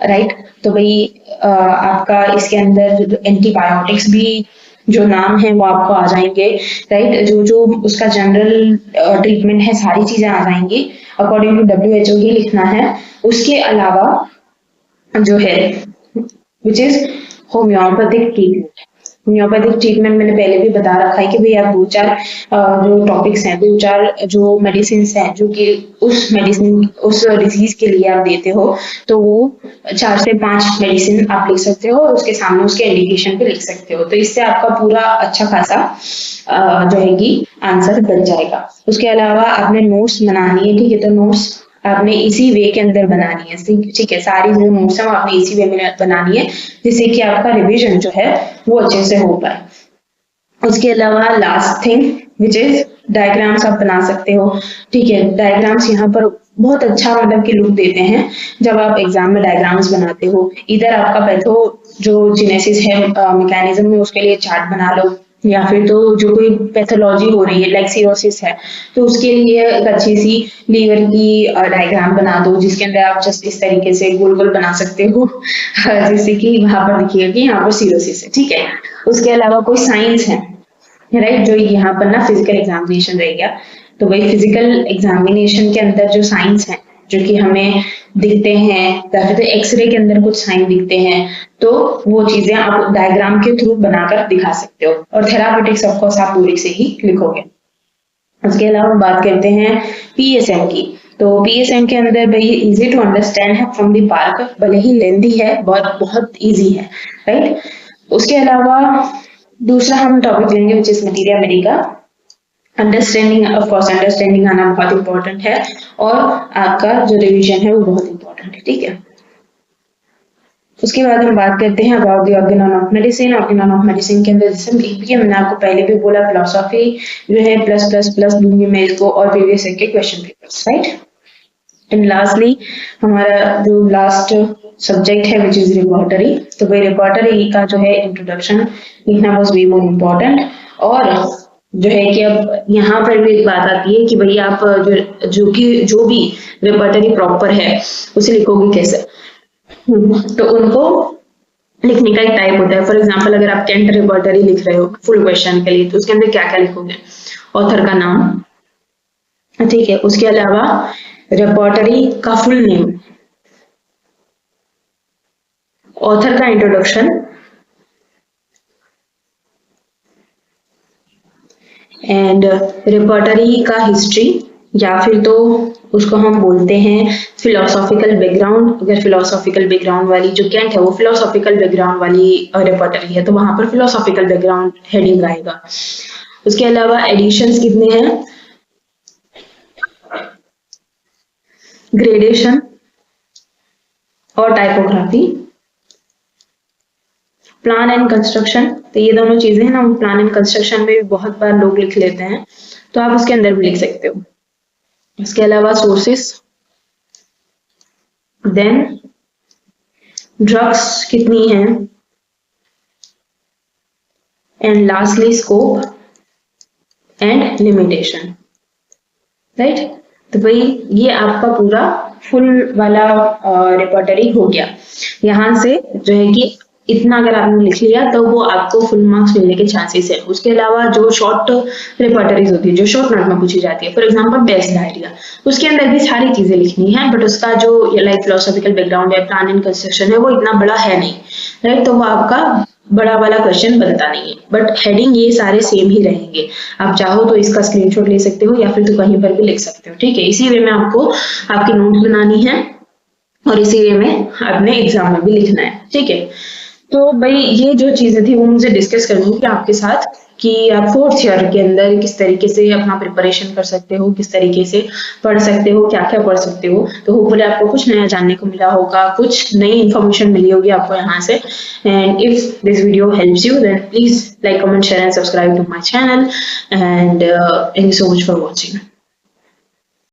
राइट। तो भाई आपका इसके अंदर एंटीबायोटिक्स भी जो नाम है वो आपको आ जाएंगे, राइट। जो जो उसका जनरल ट्रीटमेंट है, सारी चीजें आ जाएंगी, अकॉर्डिंग टू WHO ही लिखना है। उसके अलावा जो है which is homeopathic treatment. Homeopathic treatment मैंने पहले भी बता रखा है कि भाई आप 2-4 जो टॉपिक्स हैं, 2-4 जो मेडिसिन हैं जो कि उस मेडिसिन उस डिजीज के लिए आप देते हो, तो वो 4 से 5 मेडिसिन आप लिख सकते हो और उसके सामने उसके इंडिकेशन पे लिख सकते हो। तो इससे आपका पूरा अच्छा खासा जो है कि आंसर बन जाएगा। उसके अलावा आपने नोट्स बनानी है, ठीक है, तो नोट्स आपने इसी वे के अंदर बनानी है, ठीक है, सारी जो नोट्स है आपने इसी वे में बनानी है जिससे कि आपका रिवीजन जो है वो अच्छे से हो पाए। उसके अलावा last thing which is diagrams आप बना सकते हो, ठीक है। डायग्राम्स यहाँ पर बहुत अच्छा मतलब कि लुक देते हैं जब आप एग्जाम में डायग्राम्स बनाते हो। इधर आपका पैथो जो जेनेसिस है मैकेनिज्म में, उसके लिए चार्ट बना लो, या फिर तो जो कोई पैथोलॉजी हो रही है लाइक सीरोसिस है तो उसके लिए एक अच्छी सी लीवर की डायग्राम बना दो, जिसके अंदर आप जस्ट इस तरीके से गोल गोल बना सकते हो जिससे कि वहां पर दिखिए कि यहाँ पर सीरोसिस है, ठीक है। उसके अलावा कोई साइंस है, राइट, जो यहाँ पर ना फिजिकल एग्जामिनेशन रहेगा, तो भाई फिजिकल एग्जामिनेशन के अंदर जो साइंस है जो कि हमें दिखते हैं, या फिर एक्सरे के अंदर कुछ साइन दिखते हैं, तो वो चीजें आप डायग्राम के थ्रू बनाकर दिखा सकते हो। और थेरापेटिक्स ऑफ कोर्स आप पूरी से ही लिखोगे। उसके अलावा बात करते हैं PSM की। तो PSM के अंदर भाई इजी टू अंडरस्टैंड है फ्रॉम द पार्क, भले ही लेंदी है, बहुत इजी है, राइट। उसके अलावा दूसरा हम टॉपिक लेंगे which is materia Medica. Understanding, of course understanding आना बहुत इंपॉर्टेंट है और आपका जो रिवीजन है वो बहुत इंपॉर्टेंट है, ठीक है। उसके बाद हम बात करते हैं about the Organon of medicine. Organon of medicine के अंदर जैसे मैंने आपको पहले भी बोला, फिलोसॉफी जो है प्लस प्लस प्लस दूंगी मैं इसको, और प्रीवियस ईयर के question papers, right. And lastly हमारा जो लास्ट सब्जेक्ट है विच इज रिपोर्टरी। तो भाई रिपोर्टरी का जो है इंट्रोडक्शन लिखना वॉज वे मोर इम्पोर्टेंट। और जो है कि अब यहाँ पर भी एक बात आती है कि भाई आप जो भी रिपोर्टरी प्रॉपर है उसे लिखोगे कैसे। तो उनको लिखने का एक टाइप होता है। फॉर एग्जांपल अगर आप कैंट रिपोर्टरी लिख रहे हो फुल क्वेश्चन के लिए, तो उसके अंदर क्या क्या लिखोगे, ऑथर का नाम, ठीक है। उसके अलावा रिपोर्टरी का फुल नेम, ऑथर का इंट्रोडक्शन, एंड रिपोर्टरी का हिस्ट्री, या फिर तो उसको हम बोलते हैं फिलोसॉफिकल बैकग्राउंड। अगर फिलोसॉफिकल बैकग्राउंड वाली जो कैंट है वो फिलोसॉफिकल बैकग्राउंड वाली रिपोर्टरी है, तो वहां पर फिलोसॉफिकल बैकग्राउंड हेडिंग आएगा। उसके अलावा एडिशंस कितने हैं, ग्रेडेशन और टाइपोग्राफी, प्लान एंड कंस्ट्रक्शन। तो ये दोनों चीजें हैं ना, प्लान एंड कंस्ट्रक्शन में भी बहुत बार लोग लिख लेते हैं, तो आप उसके अंदर भी लिख सकते हो। इसके अलावा सोर्सेस, देन ड्रग्स कितनी हैं, and lastly scope and limitation, right. तो भाई ये आपका पूरा फुल वाला रिपोर्टरी हो गया। यहाँ से जो है कि इतना अगर आपने लिख लिया तो वो आपको फुल मार्क्स मिलने के चांसेस है। उसके अलावा जो शॉर्ट रिपोर्टरीज होती है, जो शॉर्ट नोट में पूछी जाती है, फॉर एग्जांपल बेस्ट डायरिया, उसके अंदर भी सारी चीजें लिखनी है, बट उसका जो लाइक फिलोसॉफिकल बैकग्राउंड है, प्लान एंड कंस्ट्रक्शन है, वो इतना बड़ा है नहीं, राइट। तो वो आपका बड़ा वाला क्वेश्चन बनता नहीं है, बट हेडिंग ये सारे सेम ही रहेंगे। आप चाहो तो इसका स्क्रीनशॉट ले सकते हो या फिर तो कहीं पर भी लिख सकते हो, ठीक है। इसी वे में आपको आपकी नोट्स बनानी है और इसी वे में अपने एग्जाम में भी लिखना है, ठीक है। तो भाई ये जो चीजें थी वो मुझे डिस्कस करनी थी आपके साथ कि आप 4th ईयर के अंदर किस तरीके से अपना प्रिपरेशन कर सकते हो, किस तरीके से पढ़ सकते हो, क्या क्या पढ़ सकते हो। तो होपफुली आपको कुछ नया जानने को मिला होगा, कुछ नई इन्फॉर्मेशन मिली होगी आपको यहाँ से। And if this video helps you then please like, comment, share and subscribe to my channel and thank you so much for watching.